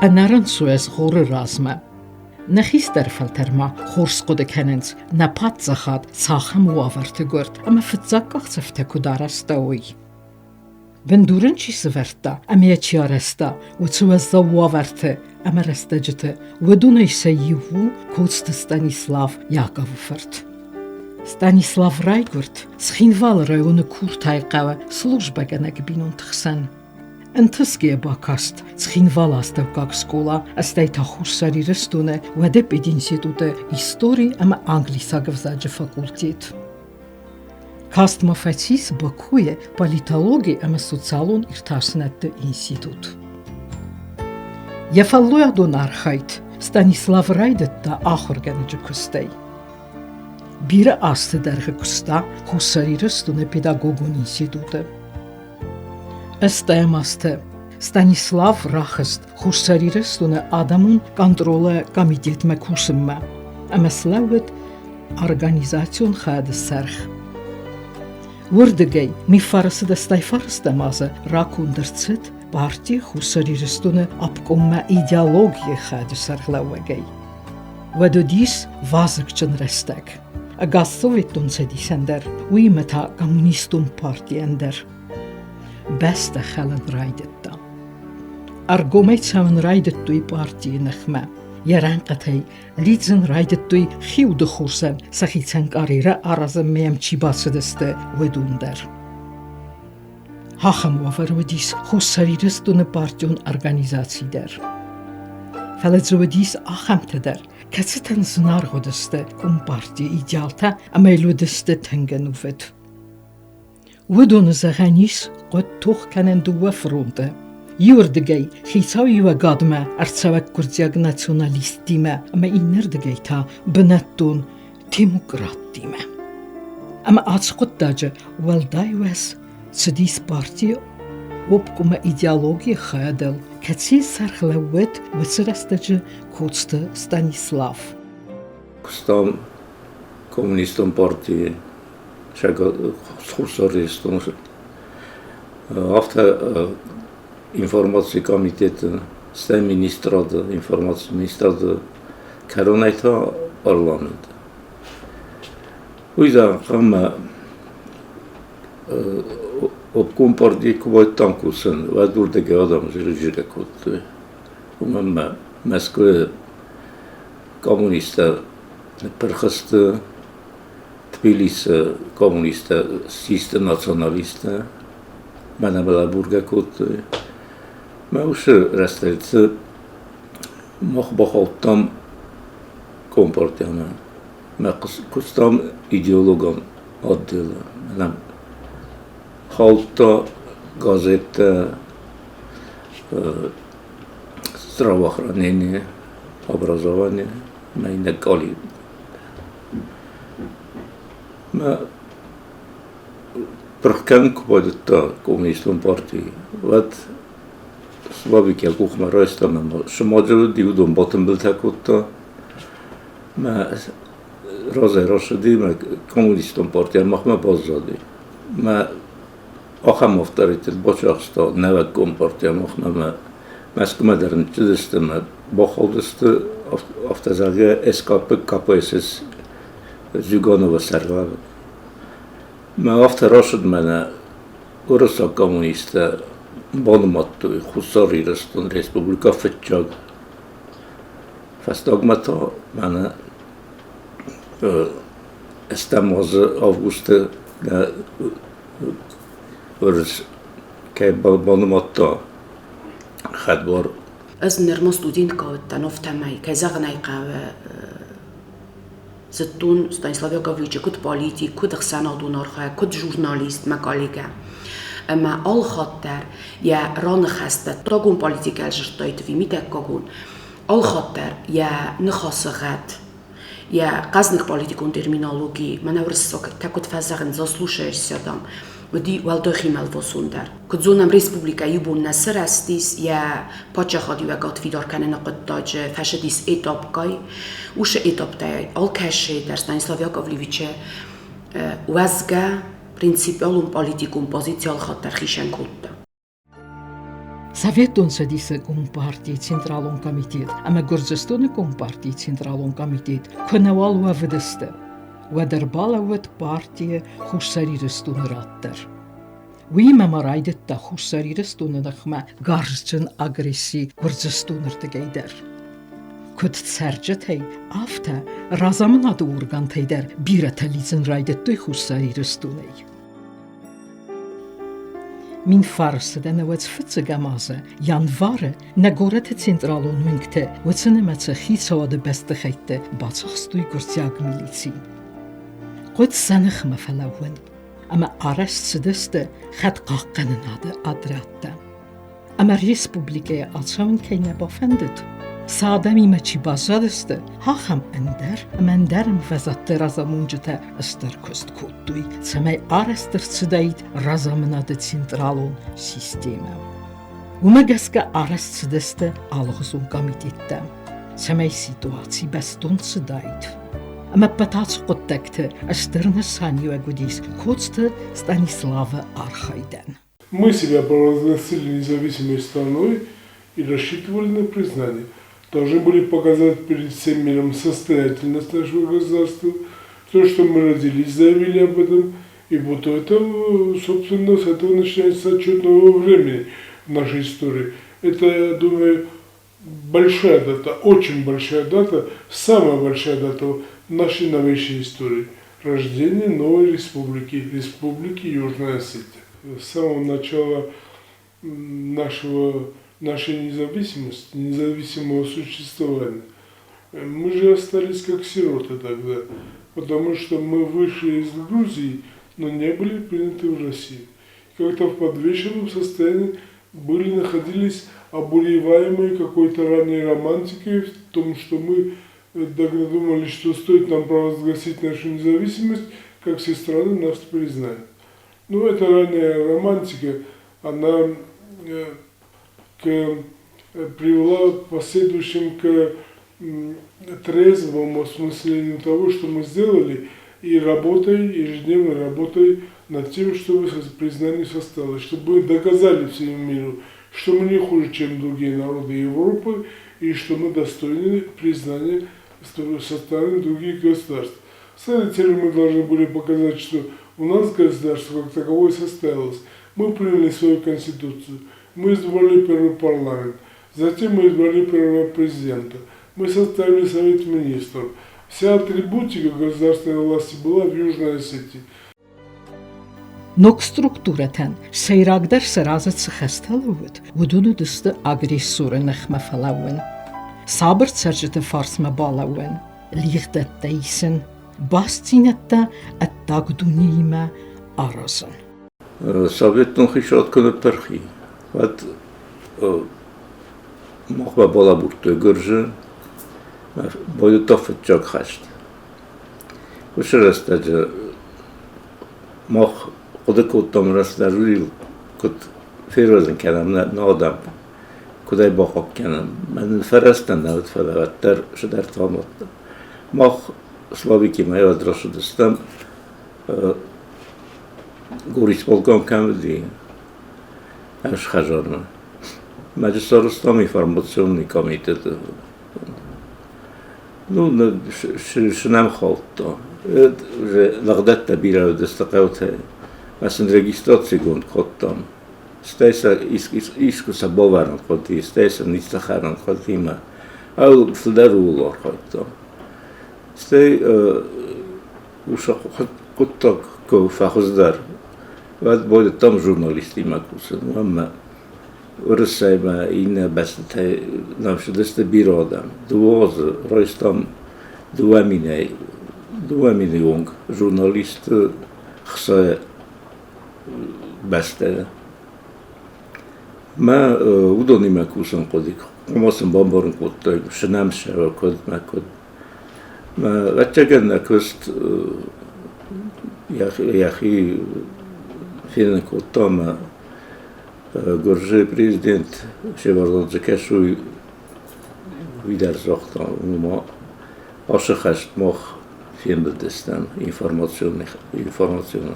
Անարանցուես խորը ռազմը։ Նախիստեր ֆալտերմա խորսկոդը քենենց նապատ ծախատ ցախմ ու ավարտը գորտ ամը ֆծակախ թեքու դարաստաուի Բնդուրն չի սվերտա ամիաչի արեստա ու ցուեսա ու ավարտը ամարեստա ջտը վդունը իսեյու կոստը Ստանիսլավ Яковлев Ստանիսլավ Ռայգորտ սխինվալ ռայոնը քուրթայկավը служба կնակբինուն թխսան Ընթսկե բակաստ սխինվալ աստավկակ սկոլա աստայթա խուսարի ռստունը վադեպեդ ինստիտուտը իսტორի ամ անգլիսագվզաջը ֆակուլտետ Կաստմաֆացիս բակույը պոլիտոլոգի ամ սոցիալոն իրտասնատը ինստիտուտ Եվալլոյա դոն արխայտ Ստանիսլավ Ռայդետտա ախորգանը ջկուստեյ Բիրը աստը դարғы կուստա խուսարի ռստունը պեդագոգոն ինստիտուտը Ըստայմաստը Ստանիսլավ Ռախստ խուսարի ռստունը ադամուն կոնտրոլը կոմիտետ մեկուսմը ամասլավդ օրգանիզացիոն խադը սարխ Wordegay mi farısı da stayfarısı da mazı rakundırçıt parti xusari rıstunu apkomma ideologiye xadı sarglavagay. Vadodis vazıkçın restek. Agaz Sovetun sedisender, uymeta komünistun partiyender. Beste xalın raydetta. Argomet savın raydettuy partiyi nıxma. Yaran qatay lidzin raydettuy xivdu xursan saxitsan qarira arazı meyamçi basıdıstı vedundar. Haxam vavarudis xussariristunu partiyon organizasiydar. Faladzudis axamtadar katsitan znargodıstı kum partiya idealta ameyludıstı tengenuvet. Vedunu zağanis qod tox kanenduva fronte. Yurdgay xisay ve gadma artsavak kurdiag nasyonalistime ama inerdgay ta bnattun demokratime. Ama açqutdaca valdayves sidis parti opkuma ideologiya xadel katsi sarxlavet ve sırastacı kotsta Stanislav. Kustam komüniston partiyi şaka xursariston hafta İnformasiya komiteti, Stay ministradı, informasiya ministradı, Karonayta parlamenti. O yüzden ama opkum partiyi kubayttan kursun ve durdaki adam jüri kuttu. Ama Moskva komüniste perxıstı, Tbilisi komüniste, sistem nasyonaliste, bana bela burga kuttu. Ma už restelci moh kompartiyana. Ma kustam ideologan adıyla. Benim halkta, gazete, здравоохранение, образование, ma yine kali. Ma пръхкан купадата комунистон партии. Вот слабик я кухма растана, шмаджу диудом батым был такотта. Ма розе рашди ма комунистон партия махма базжади. Ма ахам авторитет бачахста нава компартия махна ма маскма дерн чидисте ма бахалдисте автозага СКП КПСС Зюганова Сарлава. Ma after rashid mana Ursa komüniste banmattı Xussariristun Respublika fetçag. Fastagmata mana estamazı avgusta Urs kay banmatta xadbar از نرمو ستودين كوت نفتماي كزغناي قاوة زتون ستانيسلاف ياكوفليتش كنت بوليتيك كنت خسانة دونارخا كنت جورناليست مكاليكا اما all خاطر يا ران خسته تراغون بوليتيكال جرتايت في ميتك كاغون all خاطر يا نخاسغات يا قزنك بوليتيكون терминологии манаврсок как фазагн заслушаешься там ودي والدخي مالفوسوندر كزونم ريسبوبليكا يبون نسرستيس يا پاچخادي وقت فيدار كان نقطاج فشديس ايتابكاي وش ايتابتاي الكاشي در ستانيسلاف ياكوفليويتش وزغا برينسيبالوم بوليتيكوم بوزيسيال خاطر خيشن كوتا Советон садиса Компартии Централон комитет, ама Гурзестона Компартии Централон комитет, көнавал ва выдасты. Вадербала вад партия хушсарирыстун раттар. Уима марайдетта хушсарирыстун нахма гаржчын агрессии Гурзестуныртыгайдар. Көт цәрджәтәй, афта разамын ады ургантайдар биратализын райдеттой хушсарирыстунай. Min farsten was fitzegamaze, Jan Ware, na gorete Zentralon winkte, watsene met ze gietso de bestigheite, batsachstui kurtiag militie. Goed zennig me verlauwen, ama arrest sedeste, gaat kakkenen hadden adratte. Ama republike atsawen keine befendet. Sademi meçi bazadeste, hacham ender vezatte razamuncete ester kost kutui, semey arester tsdait razamına de centralon sisteme. Umegeske arest tsdeste algızun komitette. Semey situatsi beston tsdait. Ama patats qottekte esterne sanyo egudis kotste Станислава Архайден. Мы себя провозгласили независимой страной и рассчитывали на признание. Должны были показать перед всем миром состоятельность нашего государства, то, что мы родились, заявили об этом, и вот это, собственно, с этого начинается отчет нового времени в нашей истории. Это, я думаю, большая дата, очень большая дата, самая большая дата в нашей новейшей истории. Рождение новой республики, Республики Южная Осетия. С самого начала нашей независимости, независимого существования. Мы же остались как сироты тогда, потому что мы вышли из Грузии, но не были приняты в Россию. Как-то в подвешенном состоянии находились обуреваемые какой-то ранней романтикой в том, что мы тогда думали, что стоит нам провозгласить нашу независимость, как все страны нас признают. Но эта ранняя романтика, она привела в последующем к трезвому осмыслению того, что мы сделали, и ежедневной работой над тем, чтобы признание состоялось, чтобы мы доказали всему миру, что мы не хуже, чем другие народы Европы, и что мы достойны признания со стороны других государств. С этой целью мы должны были показать, что у нас государство как таковое состоялось. Мы приняли свою конституцию, мы избрали первый парламент, затем мы избрали первого президента, мы составили совет министров. Вся атрибутика государственной власти была в Южной Осетии. Nok struktureten seyragdar serazet sıxestaluvut, vudunu dıstı agressoru nexme falawin. Sabır çercete farsme balawin, liğdet deysin, bastinette ettagdunime arazın. Sovetun xişat konu perxi. Vat mochba bola burtu görje, boyu tofet çok xaşt. Uşerestece moch odakottam rastlarul kut ferozen kenem ne adam kuday bakak kenem. Ben feresten davet felavetter şeder tamamlattı. Moch Slaviki maya adraşıdıstam Goris polkom kamdi. Аж хажарна. Маджисторостом информационный комитет. Ну, шнам холто. Уже лагдат бира дестакаут. Асен регистрации гон коттам. Стейса искуса боваран коти, стейса ницахаран котима. Ал флдарулор котто. Стей уша котток ко фахуздар. Wat будет там журналисты макусы, но урысайма инна бастай намшы десте биродам. Дуоз ройстам дуаминей онг журналист хса бастай. Ма удони макусан кодик. Комосен бомборн кодтой шнамша код макод. Ма вачаган кост яхи Финн коттама горже президент шеварлот закашу видар зохтан ума ашхаш мох финбдестан информационный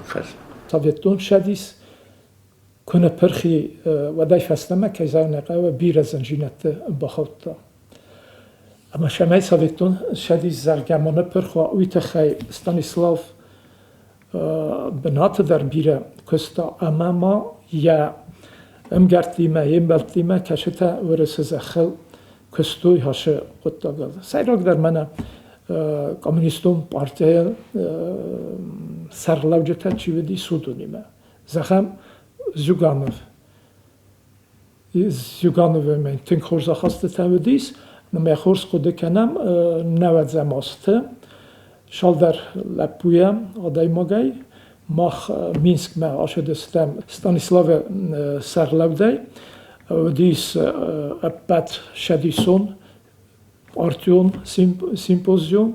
хаш. Советон шадис کنه پرخی و دای فستمه که زنقه و بیر زنجینت بخوتا. اما شمای سویتون شدی زرگمانه پرخوا اویت خی استانیسلاف بنات در بیره کستا اما ما یا امگرتیمه یم بلتیمه کشتا ورس زخل کستوی هاشه قطع گل. سیراک در من کمونیستون پارتی سرلوجتا چی ودی سودونیمه. زخم زیگانوف من تنگ خورزا خاسته تودیس نمی خورز خود کنم نود زماسته شال در لپویم آدای مگای ماخ مینسک ما آشدستم استانیسلاو سرلودای ودیس اپت شدیسون آرتیون سیمپوزیوم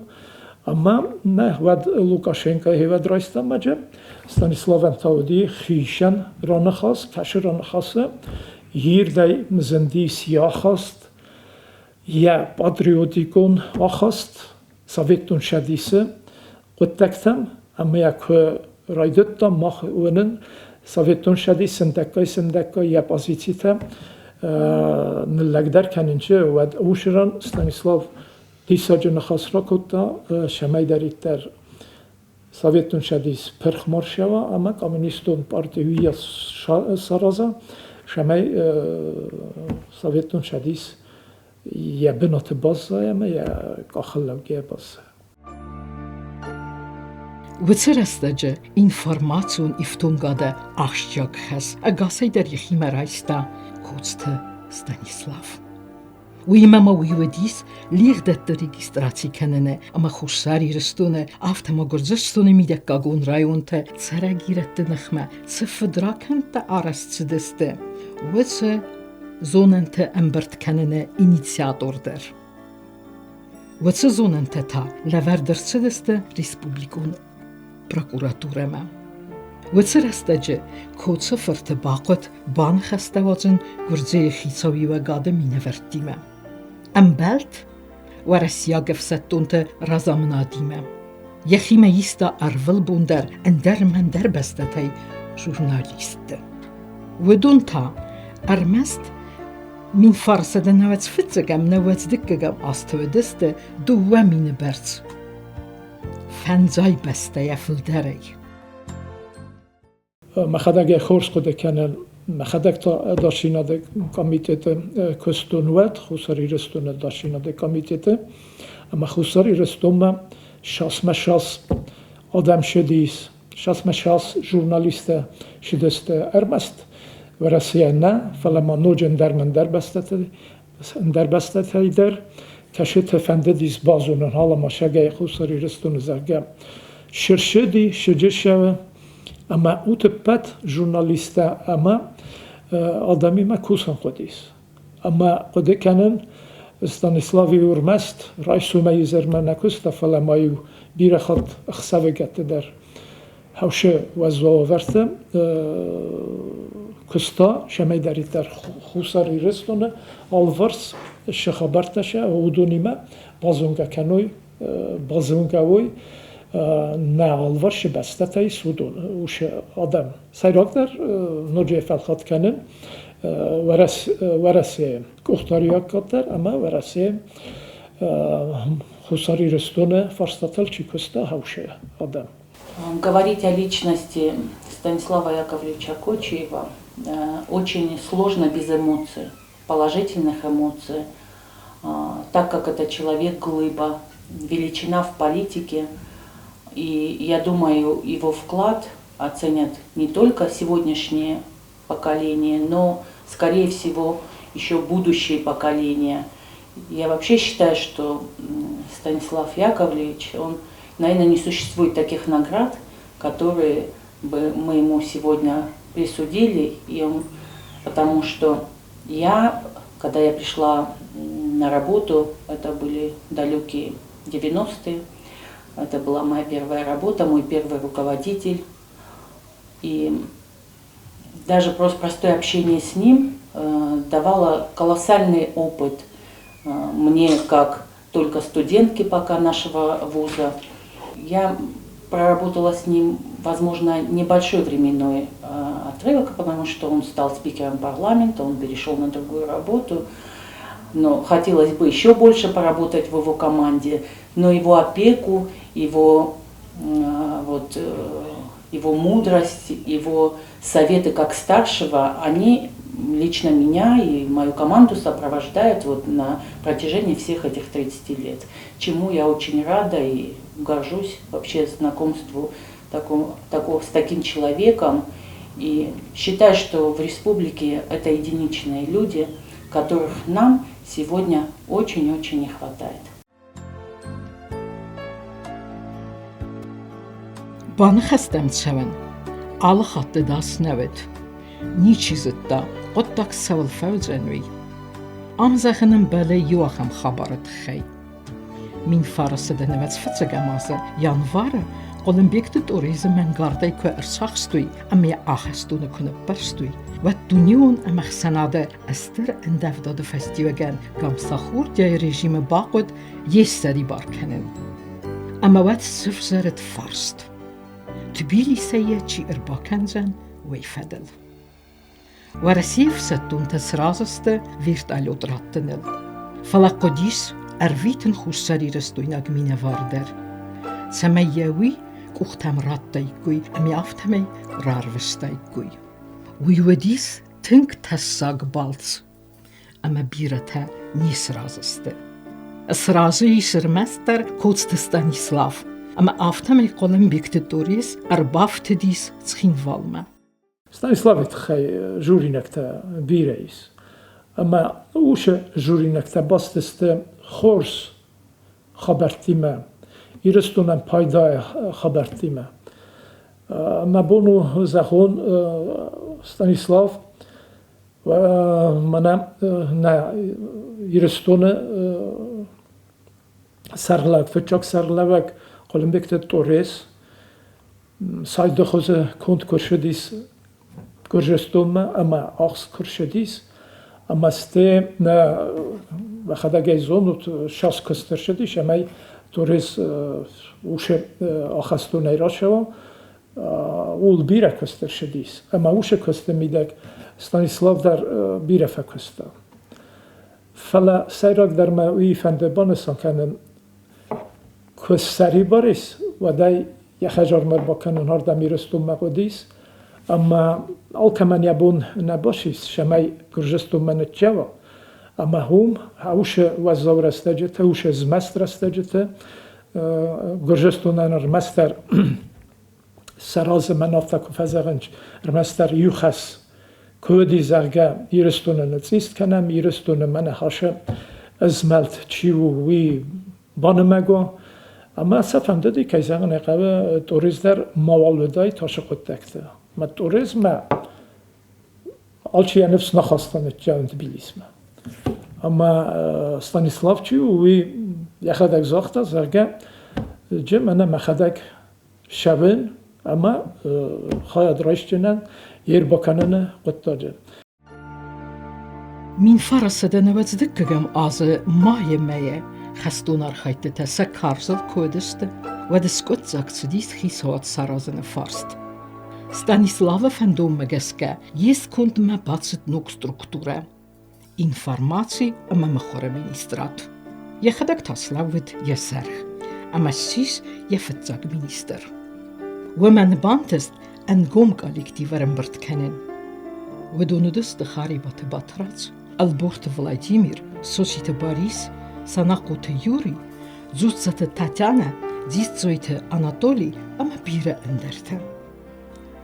اما نه ود لوکاشنکا هیود رایستم مجه استانیسلاو تاودی خیشن رانخاست کشر رانخاسته هیر دای مزندی سیاه خاست یا پاتریوتیکون آخاست سویتون شدیسه قطعتم اما یک رایدتا ماخ ونن سویتون شدیس سندکای یا پازیتیتا نلقدر کننچه و اوشران استانیسلاو دیساجن خاص را کتا شمای دریتر سویتون شدیس پرخمار شوا اما کمونیستون پارتیوی سرازا شمای سویتون شدیس یا بنات باز اما یا کاخلوگی باز. وڅرستجه informațiun iftungada aşçak has agasay der yechima raista kutste Stanislav. Uimama uivedis liegdet de registratie kennene ama khushari restune aftama gorzestune midekagun rayonte tsaragirette nakhma tsfdrakente arastsideste wetse zonente embert kennene initiatorder. Wetse zonente ta leverdertsideste respublikun prokuraturama. وڅرستجه کوڅه فرت باقت بان خستوازن گرزه خیصاوی و گاده مینورتیمه. امبلت و رسیا گفستونت رزامنادیمه. یخیمه ایستا ارول بوندر اندر من در بستتای ژورنالیست. و دونتا ارمست min farsede nawet fitzegam nawet dikkegam astvedeste duwa mine berts. Fanzai beste jefilderei. مخدک خورس خود کنن مخدک تا داشتیناده کمیته کستونوت خساری رستونه داشتیناده کمیته اما خساری رستوم شاس آدم شدیس شاس ژورنالیست شدست ارمست و رسیه نه فلما نوجن در من در بسته در کشت فنده دیز بازونن حالا ما شگه خساری رستونه زرگم شرشدی شجه شوه اما اوت پت ژورنالیستا اما آدمی ما کوسن خودیس اما قد کنن استانیسلاوی ورمست رایسو میزر من نکست فلا مایو بیر خود اخساوی گته در هوشه و زواورته کستا شمی دریتر خوساری رستونه آلورس شخابرتشه و دونیمه بازونگا کنوی بازونگاوی نه آلورش بسته تای سودون وش آدم سیراک در نوجه فلخات کنن ورسه کختاریاک کتر اما ورسه خساری رستونه فرستاتل چی کستا هوشه آدم. Говорить о личности Станислава Яковлевича Кочиева очень сложно без эмоций, положительных эмоций, так как это человек-глыба, величина в политике. И я думаю, его вклад оценят не только сегодняшнее поколение, но, скорее всего, еще будущие поколения. Я вообще считаю, что Станислав Яковлевич, наверное, не существует таких наград, которые бы мы ему сегодня присудили, потому что когда я пришла на работу, это были далекие 90-е, это была моя первая работа, мой первый руководитель. И даже просто простое общение с ним давало колоссальный опыт мне, как только студентке пока нашего вуза. Я проработала с ним, возможно, небольшой временной отрывок, потому что он стал спикером парламента, он перешел на другую работу. Но хотелось бы еще больше поработать в его команде, но его опеку, его мудрость, его советы как старшего, они лично меня и мою команду сопровождают на протяжении всех этих 30 лет, чему я очень рада и горжусь вообще знакомству с таким человеком. И считаю, что в республике это единичные люди, которых нам сегодня очень-очень не хватает. Բանը խստեմ չևն, ալը խատը դասնավետ, նիչիզտ դա, ոտտակ սավլ ֆավջենվի, ամզախնն բալը յուախամ խաբարըտ խեյ. Մին ֆարսը դնվեց ֆծգամազը, յանվարը, Օլիմպիկտը տուրիզմ են գարդայ քո արցախստուի, ամի ախստունը քնը պրստուի, վատ դունյուն ամախսանադը աստր ընդավդոդը ֆեստիվագան, գամսախուրդյա ռեժիմը բաղոդ եսսարի բարքենեն. Ամավատ սվզարդ ֆարստ. Тбилисия чи Ирбаканзан вейфедел. Варасиев саттунта сразасты вертолет раттынел. Фалакодис арвитен хусарирастуйнаг мине вардер. Цамайяви кухтам раттайкуй, ами автамай рарвестайкуй. Уйвадис тынк тассаг балц. Ама бирата не сразасты. Сразу и сырмастер коцты Станислав. Ама автамай Олимпикты турис арбафтедис цхинвалма. Станислав тхай журинакта бирейс. Ама уше журинакта бастесте хорс хабартима. Ирестунан пайда хабартима. Мабону захон Станислав мана на Ирестуне сарлак фечок сарлавак Олимпикте торес сайда хозе конт куршедис куржестома ама ахс куршедис ама сте на вахадагай зонут шас костершедиш амай торес уше ахастунай рашава ул бира костершедис ама уше костемидак Станислав дар бира факоста фала сайрак дар мауи фандебанесан канен کسری باریس و دای یخجار مربکن هر دمیرستون مقدیس اما آلکمان یابون نباشیس شمای گرجستون من جوا اما هم هوش وزاور استجت هوش زمستر استجت گرجستون انر مستر سراز منافع کفزرنج مستر یوخس کودی زرگا ایرستون نزیست کنم ایرستون من هاشه ازملت چیو وی بانمگو اما سفهم دادی که از این قبل توریسم در موالودای تاشقوت دکته. ما توریسم آلچی نفس نخواستن جان تبلیسم. اما ستانیسلاف چی وی یخدک زاخته زرگه جمعه مخدک شبن اما خواهد رایشتنن یر بکنن قطعه. من فرصة نوزدك كم آز مایه خستون ارخایت تسا کارزل کودست و دسکوت زاکتسدیس خیسوات سرازن فارست. Станислава фандоммагасга есть кунд ма бацет нук структура. Информации ама махора министрат. Я хадак таславит ясарх. Ама сис я фатзаг министр. Ваман бантест ангом коллективарен берткенен. Ведонудес де харибат батрац. Алборт Владимир, Сосите Борис, Санакуте Юрий, Зуцате Татьяна, Дисцойте Анатолий, ама бира эндерте.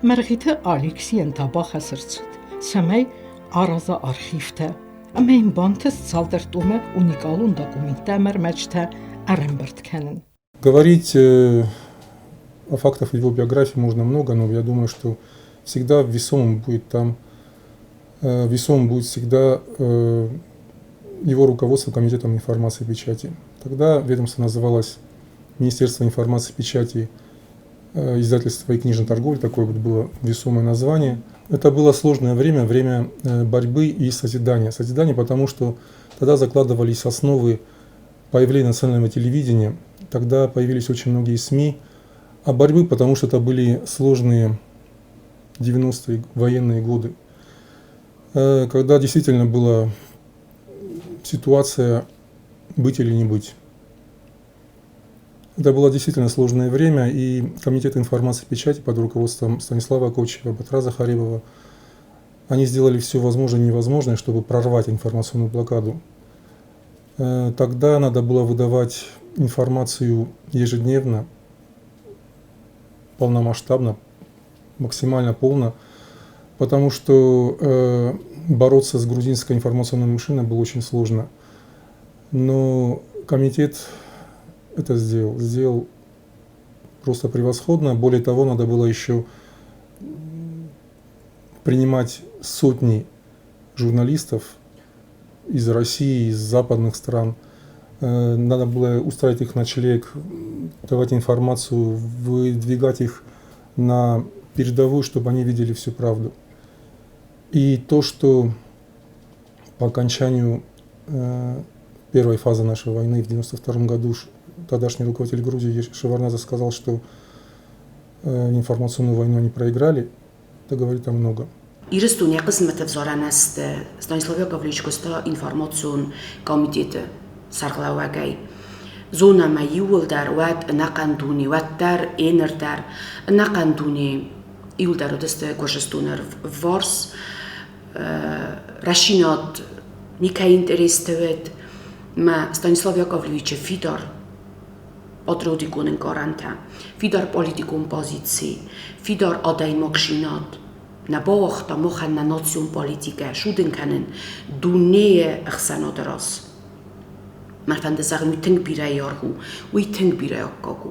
Маргита Алексеен табаха сырцит, самай араза архивте, ама им бантес цалдертуме уникалун документа мермечте аренберткенен. Говорить о фактах его биографии можно много, но я думаю, что всегда весомым будет всегда его руководство Комитетом информации и печати. Тогда ведомство называлось Министерство информации и печати, издательства и книжной торговли, такое вот было весомое название. Это было сложное время, время борьбы и созидания. Созидания, потому что тогда закладывались основы появления национального телевидения, тогда появились очень многие СМИ, А борьбы, потому что это были сложные 90-е военные годы, когда действительно была ситуация быть или не быть. Это было действительно сложное время, и Комитет информации и печати под руководством Станислава Кочева, Батраза Харибова, они сделали все возможное и невозможное, чтобы прорвать информационную блокаду. Тогда надо было выдавать информацию ежедневно, полномасштабно, максимально полно, потому что бороться с грузинской информационной машиной было очень сложно. Но комитет это сделал просто превосходно. Более того, надо было еще принимать сотни журналистов из России, из западных стран. Надо было устраивать их ночлег, давать информацию, выдвигать их на передовую, чтобы они видели всю правду. И то, что по окончанию первой фазы нашей войны в 1992 году тогдашний руководитель Грузии Шеварднадзе сказал, что информационную войну они проиграли, это говорит о многом. Իրստունյա կզմտև զորանաստ Ստանիսլավ Գավրիչ կոստա ինֆորմացիոն կոմիտետը սարղլավագայ زونا ما يولدر وات نقندوني واتر انردر نقندوني يولدر دست كوشستونر فورس راشينات نيكا انترستوت ما ستانيسلاف ياكوفليويتش فيدار ادروديكونن كارانتا فيدار بوليتيكون بوزيتسي فيدار اداي موكشينات نباخت مخن ناسيون بوليتيكا شودن كانن دونيه اخسانادراس مرفند زغن ويتنگ بيراي يارهو ويتنگ بيراي اقاقو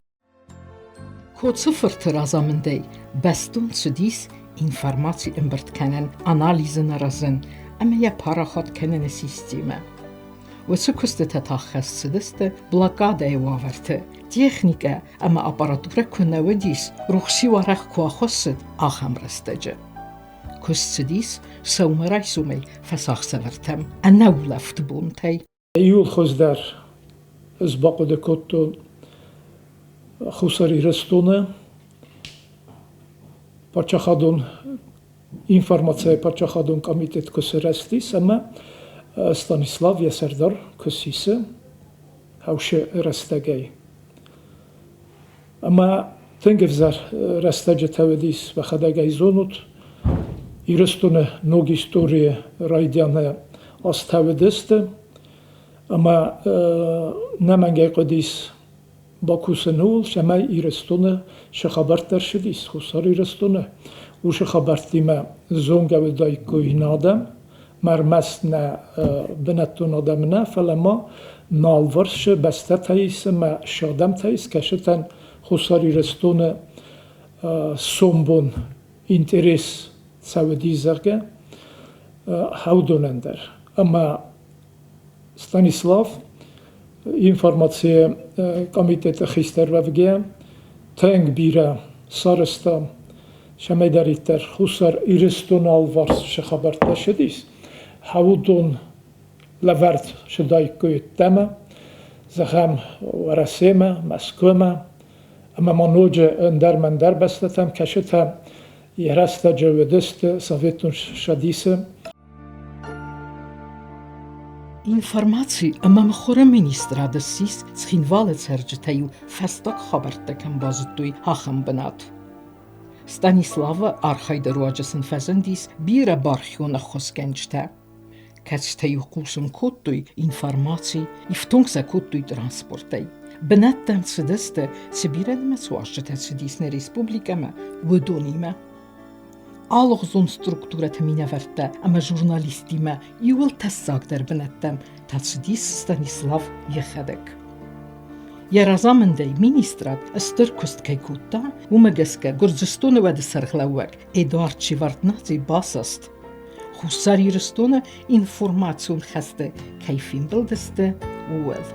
Ko sıfır azamındey bestun sudis informasi imbirtkenen analizin arazın ama ya parahat kenen sisteme. Ve sıkıstı tetakhas sıdıstı blokada evaverte. Texnika ama aparatura kunavadis ruhsi varak kuakhosd ahamrastacı. Kusudis savmaray sumey fasahsavertem. Anavlaft buntay. Iul khozdar zbaqde kotto خسری رستونه پاچخادون اینفورماسیون پاچخادون کمیته کسرستیس اما استانیسلاو یسردار کسیسه هوشه رستگی اما تنگفزار رستگی تودیس و خداگی زونوت ایرستونه نوگی استوری رایدیانه استودست اما نمانگی قدیس باکوسنول شمای ایرستونه شخابرتر شدیس خسار ایرستونه و شخابرتیمه زونگه و دای کوینادم مرمست نه بنتون آدم نه فلما نالورش بسته تاییس ما شادم تاییس کشتن خسار ایرستونه سومبون اینترس سعودی زرگه هودونندر اما ستانیسلاف اینفورماسیون کمیته خیستروفگی تنگ بیره سرستا شمیداریتر خسر ایرستونال ورس شخبرت شدیس هودون لورد شدای کویت تما زخم ورسیمه مسکومه اما منوج اندر من در بستم کشتم یرست جودست سویتون شدیسه Informacji mam chore ministra sis schinwale cerczyteju festak chabartekem bazutui hacham benat. Stanislawa archajderuajasin fezendis bira barchiona choskenchte. Kechteju kusum kutui informacji I wtungsa kutui transportej. Benettem cedeste Sibirenme suaszczyte cedisne republikame wydonime. Algzon strukturet mineverte ama jurnalistime yul tessagder benettem tatsidis Stanislav Yechedek. Yarazamendey ministrat styrkust kekutta umegeske Gürcistonu ve serglawek Eduard Shevardnadze basast. Husariristone information xeste kayfin bildeste uel.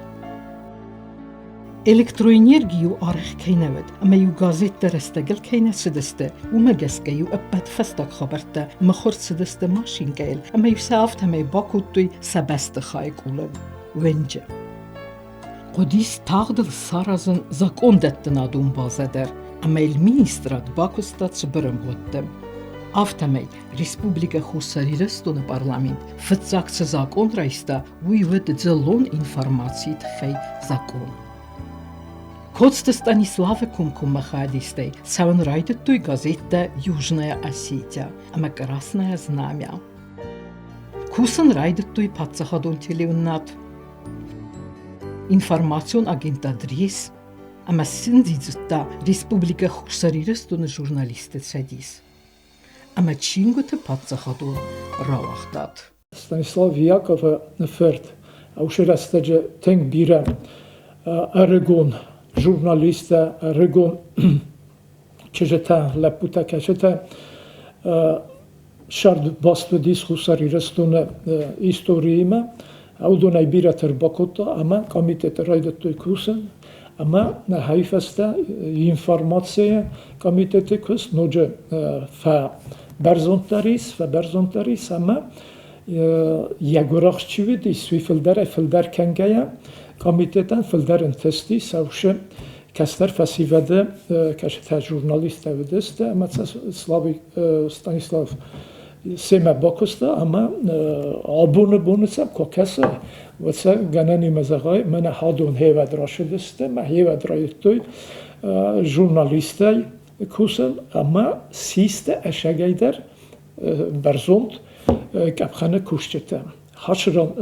Elektroenergiu arg keinewed, ama ju gazette restegel keine sideste, umegeske ju öppet festak khaberte, mechor sideste maschingeil, ama ju saft hame bakutui sabeste khaik ulen. Wenge. Qodis tagdil sarazın zakondetten adun bazeder, Ամել մինիստրատ բակոստաց բրմգոտտեմ։ Ավտամեյ Республика Хусарիրստոնը պարլամենտ ֆծակցը закон ռայստա ուիվդ ձլոն ինֆորմացիի թխեյ закон։ Кодста Станислава Кумкумахадистей, саунрайдет той газета «Южная Осетия», ама «Красное знамя». Кусан райдет той пацахадон телеунат. Информацион агентадрис, ама синдидзута Республика Хусарирстона журналисты садис. Ама чингуте пацахадон равахтат. Станислав Якова Неферт, аушерастеджа тенг бира Арагон, журналиста Арагон, чежета лепута качета шард бастудис Хусарирстона историима, аудонай бира тербакота, ама комитет райдет той кусен, ама на хайфаста информация комитет кус ноджа фа برزونتاریس اما یگوراخ چی ویدی سوی فلدر کنگایا کامیتتان فلدر انتستی سوشه کستر فسیوده کشت جورنالیست ویدست اما ستانیسلاف سیمه باکستا اما آبونه بونسم که کسه واسه گنانی مزاقای من هادون هیود راشدسته ما هیود رایتوی جورنالیستی کوسن اما سیست اشگیدر برزوند کابخانه کوشته هاشران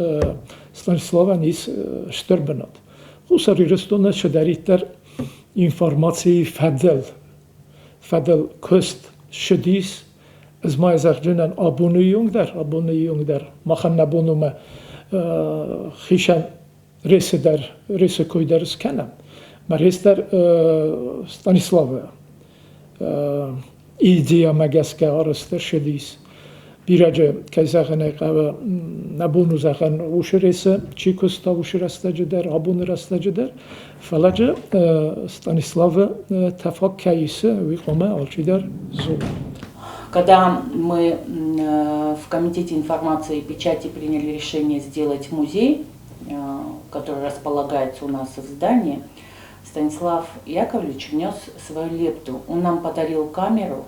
ستانیسلاو نیز شتربناد خوساریرستونه شدریتر اینفورماسی فدل کست شدیس از ما ازخجنن آبونیونگ در مخن نبونم خیشن ریس کوی درس کنم مریستر ستانیسلاو ایدیا مگسکه آرستر شدیس بیراجه که زخنه قوه نبونو زخن وشرسه چی کستا وشرسته جدر آبون رسته جدر فلاجه ستانیسلاو تفاق کهیسه ویقومه آلچیدر زود. Когда мы в Комитете информации и печати приняли решение сделать музей, который располагается у нас в здании, Станислав Яковлевич внес свою лепту. Он нам подарил камеру,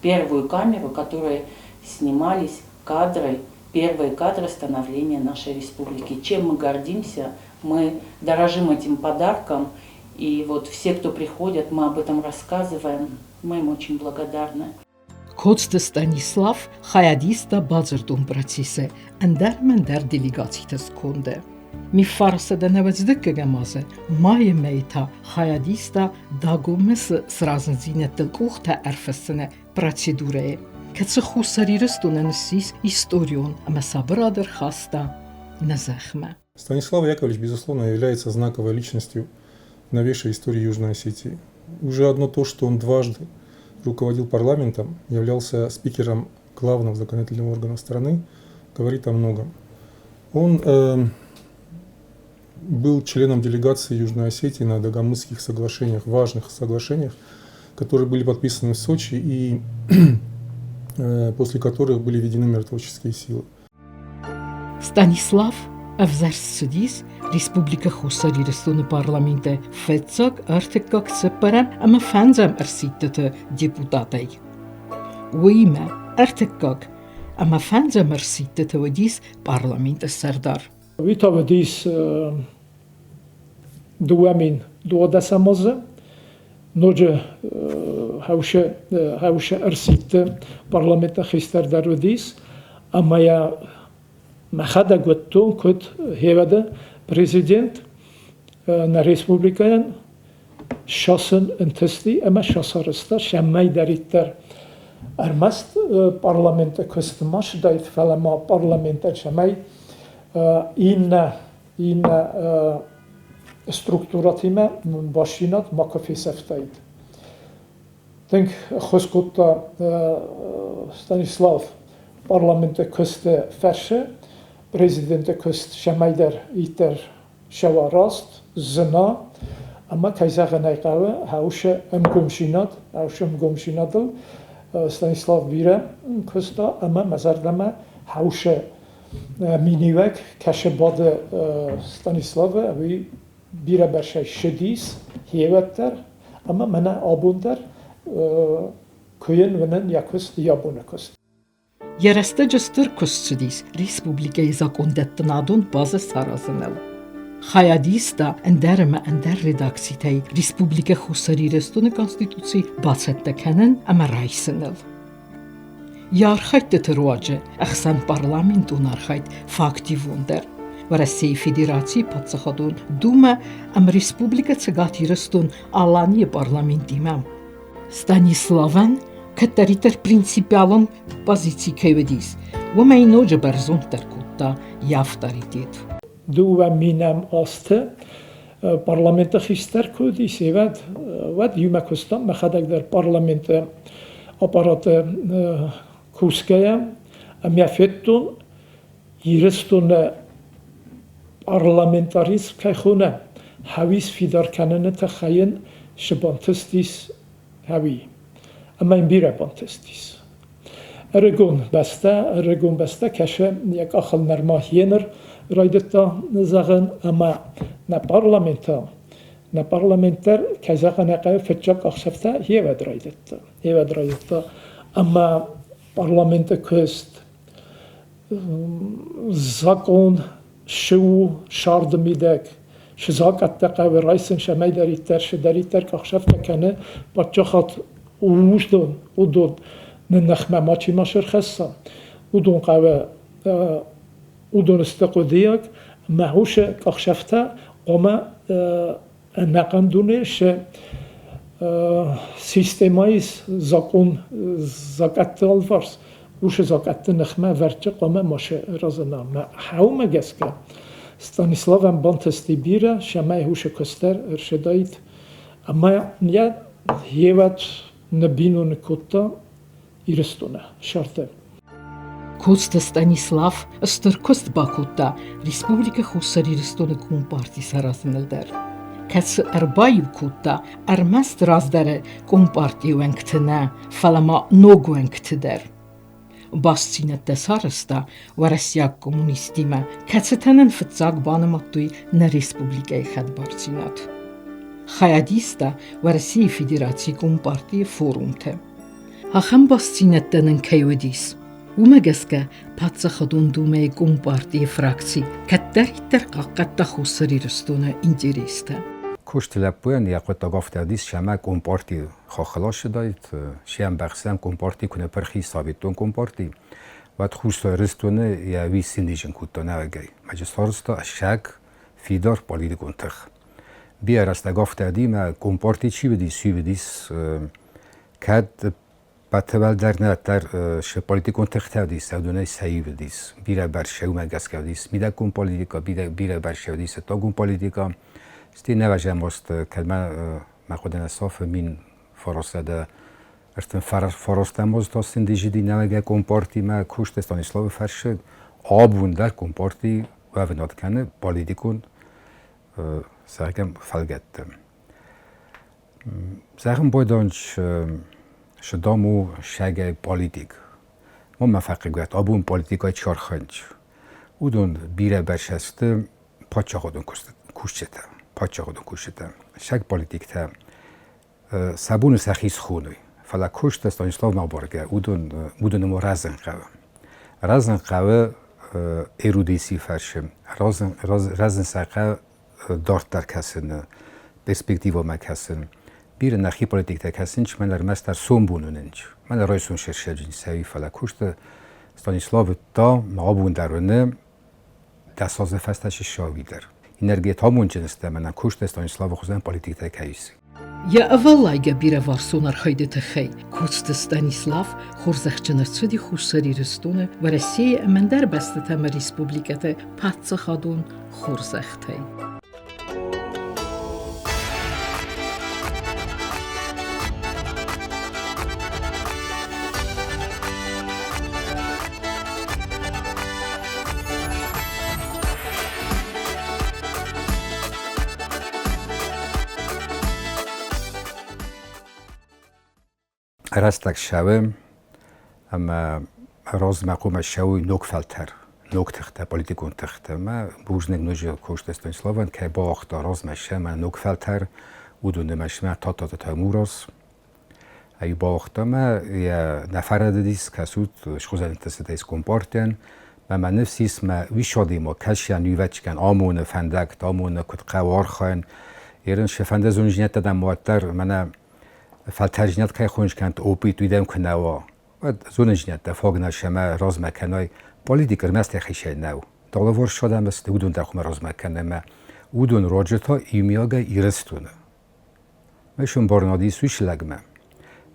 первую камеру, в которой снимались первые кадры становления нашей республики. Чем мы гордимся, мы дорожим этим подарком. И вот все, кто приходят, мы об этом рассказываем. Мы им очень благодарны. Կոծտը Ստանիսլավ խայադիստա բազրտում պրացիսը, ընդար մնդար դելիգացիտս կոնդը։ Մի ֆարսը դնավեց դկը գամազը, մայը մեյթա խայադիստա դագումեսը սրազնձինը տլկուղթը әрфեսցնը պրացիդուրը է, կծը խուսարիրս տունենսիս իստորիոն, ամասաբրադր խաստա նզախմը։ Станислав Яковлевич, безусловно, является знаковой личностью в новейшей истории Южной Осетии. Уже одно то, что он дважды руководил парламентом, являлся спикером главного законодательного органа страны, говорит о многом. Он был членом делегации Южной Осетии на Дагомысских соглашениях, важных соглашениях, которые были подписаны в Сочи и после которых были введены миротворческие силы. Станислав Авзарсудис, Республика Хусарирстона парламенте Фецак артекак сепарам, ама фанзам арситата депутатай. Уиме артекак, ама фанзам арситата вадис парламенте Сардар. Вита вадис дуамин дуадасамоза, ноджа хауше арсита парламента Хистардар вадис, ама я Махада гуттон код хевада президент на республикаян шасын интести, ама шасарыста шаммай дариттер армаст парламента костмаш дайт фалама парламента шаммай инна структуратима башинат макафисефтайт. Denk хоскотта Станислав парламента косте ферше Президент көст шамайдар итер шавараст зна ама кайзагнай қаве хауше мгомшинадл Станислав бира көста ама мазардама хауше минивек каше бад Станислав ави бира бершай шедис хеветтер Ama mene abundar köyün venen yakust yabunakust. Երեստը ջստր կուսցդիս ռեսպուբլիկայի զակոնդետնադուն բազը սարազնել։ Հայադիստա ընդերմը ընդեր ռեդակցիայի ռեսպուբլիկա խուսարիրստունը կոնստիտուցի բացեttəkənin ամրայսնել։ Yarxayt դրոջը ախսան պարլամենտ ունարխայտ ֆակտիվունդեր России Федерации подсаходун дума ам республика цыгатирстун алани парламентимам Станиславан Կատարիտեր պրինցիպիալն պոզիցի կևդիս, ու մայնոջը բերզուն տերկուտա яվտարիտիտ։ Դու մինամ աստը parlamenta խիստեր կոդիս եւդ յումակոստան մխադակդար parlamenta ապարատը կուսկայա ամյաֆետտուն երստունը parlamentarizm կայխունը հավիս ֆիդարկանանը թխային շբանտստիս հավի Ama in bir pantestis. Ergun besta keşe yak akıl nermah yener raydetta zagen ama ne parlamenter kezaga ne kay fetcak akşafta yeved raydetta ama parlamente köst zakon şu şardımidek şizakat taqav raisin şederiter akşafta kene patçahat ودون نخمة ماشي ماشر خاصة ودون قاوة ودون استقوديك ما هوش كخشفتا وما نقن دونش سيستمايز زاكون زاكات الفرس وش زاكات نخمة ورچه وما ماشي رازنا ما حوما جسكا ستانيسلاوان بانتستي بيرا شماي هوش كستر ارشدايت اما نيا هيوات նբինուն կոտա իրստոնը շարտը Կոստը Ստանիսլավ Ստրկոստ Բակուտա Ռեսպուբլիկա խուսարիրստոնը կոմպարտի սարազնելդեր Կաց արբայու կոտա արմաստ ռազդարը կոմպարտի ուենքտնա ֆալամա նոգու ենքտդեր Բասցինը տեսարստա վարասյակ կոմունիստիմը կացտանն ֆծակ բանմատույ նա ռեսպուբլիկայի խadbarցինատ Հայադիստա в России Федерации Компартии форумте. Հախամ բասցինետտենն կայոդիս, ու մգեսկը պացախդուն դումեի Компартии ֆրակցի, կտարիտեր կակատա խուսրիրստունը ինտերեստը. Կուշտլապույն յակոտա գոֆտադիս շամա Компартии խոխլոշը դայտ, շիամ բախսան Компартии կունը պրխի սավիտուն Компартии, վատ խուսրիրստունը յավի սինդիջն կուտոնա գայ, մաջստորստը աշակ ֆիդոր պոլիտիկուն թխ. Bia asta goftadi ma comporti ci vedis kad patval dar și politicul tehtaudis adunai saivedis bira barshau ma gaskaudis mida com politica bira barshaudis togum politica sti nevaja most kad ma khodena sof min forosada erten forostamos to sindijidi navega comporti ma kushte Stanislav farsh abundar comporti و venot kane politikun Sagen falgettem. Sagen boydonch شدامو شگه پالیتیک ما مفقیت آبون پالیتیکای چارخنج اودون بیره برشسته پاچه خودون کشته شگ پالیتیک تا سبون سخیز خونوی فلا کشت استانیسلاو نابارگه اودون ما رزن قوه ایرودیسی فرشم رزن سقه دارت در کسن پرسپکتیو ما کسن bir nahi politikte kesinç menler mester son bunununç. Menler rayson şerşecin sevi fala kuşta Stanislav da mabun derune dasaz festaş şavider. Enerji tamun cinste mena kuşta Stanislav xuzan politikte kayısı. Ya avvallayga bira varsonar haydete xey. Kuşta Stanislav xurzaxçınırçıdi xuşsariristone ve Россия emender bastete respublikate patsa xadun xurzaxtay. راستک شوم اما راز مقوم شوی نوکفلتر نوکتخته پلیتیکون تخته ما بوجنگ نوجه کوشت استانیسلاوان که با اختار راز مشه من نوکفلتر ودون مشمع تا تاموراس ای باختمه یا نفرد دیس کسود شخوزن انتسیتیس کمپارتین و من نفسیس ما ویشادی ما کشیان نیوچ کن آمون فندک آمون کد قوار خواهن ایران شفنده زونجنیت دادم مواتر من فالترجنیت که خونش کند اوپیت ویدم کنوا و زونجنیت دفاق نشمه راز مکنای پولیتیکر مثل خیشه نو دالوار شدم مثل ودون دخوم راز مکنه ما ودون راجتا ایمیاگه ایرستونه مشون بارنادی سویش لگمه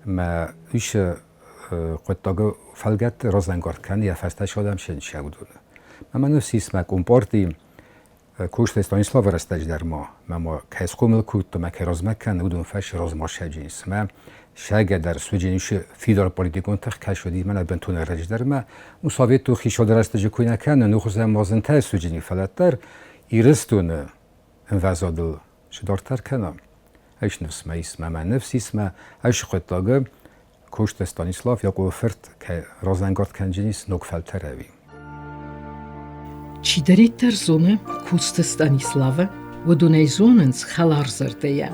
ما ایش قطعه فلگت رازنگارد کن یا فسته شدم شنشه بودونه من نفسیس ما کمپارتی کوشت استانیسلاو رستج در ما کیس کومل کود ما که راز مکن ودون فش راز ماشه جنس ما شاگه در سوجنیش فیدار پولیتیکون تخ کشودی من بنتون رج در ما مساویت تو خیشو درستج کوی نکن نخوزه مازن تا سوجنی فلتر ایرستونه انوزادل شدارتر کنم ایش نفس ما اسم من نفس اسم ایش قطعه کوشت استانیسلاو یا گوفرت که رازنگارد کن جنس نکفلتر اوی Чи даритер зоне куст Станислава водуней зоненс халарзертея.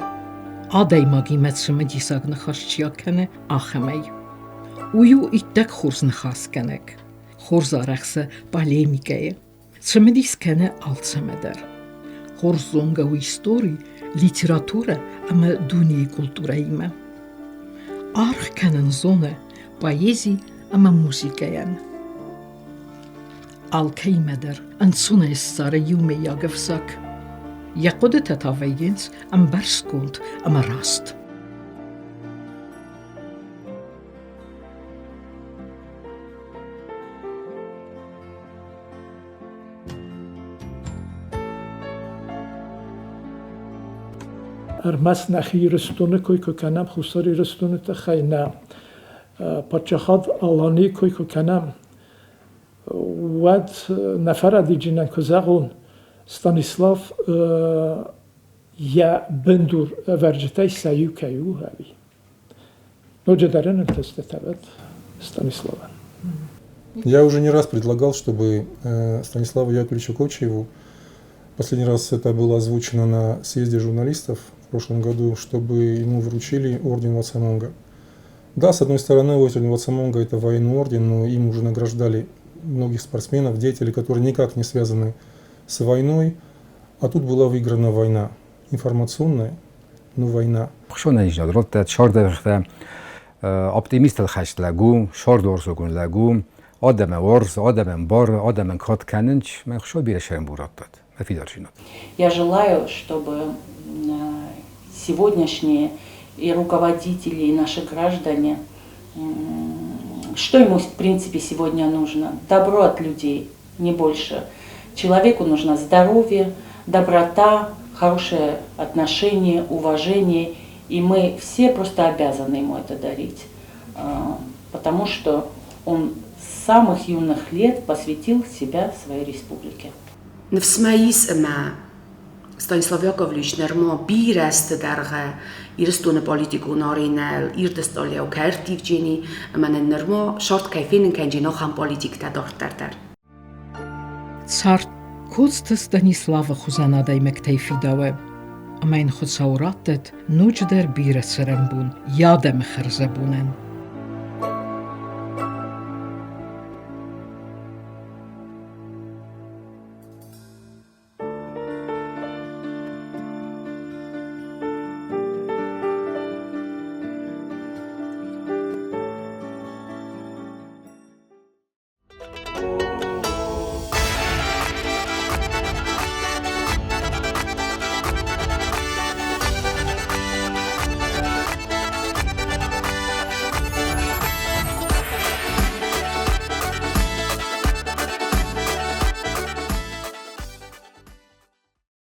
Адай маги метшме дисаг нахарчиакене ахемей. Ую иттек хурз нахаскенек. Хурз арахсе полемикея. Цемедис кене алцемедер. Хурз зонга у истории, литература, ама дуни культура име. Арх кенен зоне, поэзии, ама музикеян. Alkeimedir yn sŵnesar y iwme iagafsag. Iaqod y tatafeidins am bersgwnt am y rast. Armas nachi rystwny kwy canam chwsar I rystwny ta chayna. Parchachad alani kwy canam. Wad nafara diginan kozagون Stanislav я бендур верджетай саю каю хави. Ноджа дарен тестетават Станислава. Я уже не раз предлагал, чтобы Станиславу Яковлевичу Кочиеву, последний раз это было озвучено на съезде журналистов в прошлом году, чтобы ему вручили орден Вацамонга. Да, с одной стороны, орден Вацамонга это военный орден, но им уже награждали многих спортсменов, деятелей, которые никак не связаны с войной, а тут была выиграна война, информационная, но война. خشون اینجا درست شارد وقت اپتیمیست الخشت لگو شارد ورزگون لگو آدم ورز آدم بار آدم کات کننج من خشون بیرشم برات داد مفیدارشینات. Я желаю, чтобы сегодняшние и руководители, и наши граждане, что ему в принципе сегодня нужно? Добро от людей, не больше. Человеку нужно здоровье, доброта, хорошее отношение, уважение. И мы все просто обязаны ему это дарить. Потому что он с самых юных лет посвятил себя своей республике. Stanislav Jakovlevich nërmo birest dërgë irëstune politikunarine, irdëstolja u kërtiv gjeni, më në nërmo short kajfinin kanë gjeno xam politik të dortërtër. Цар куст Станислава хузанадай мектей фидаве. Амайн хуцауратет нуҷдер биресерен бун, ядем херзебунен.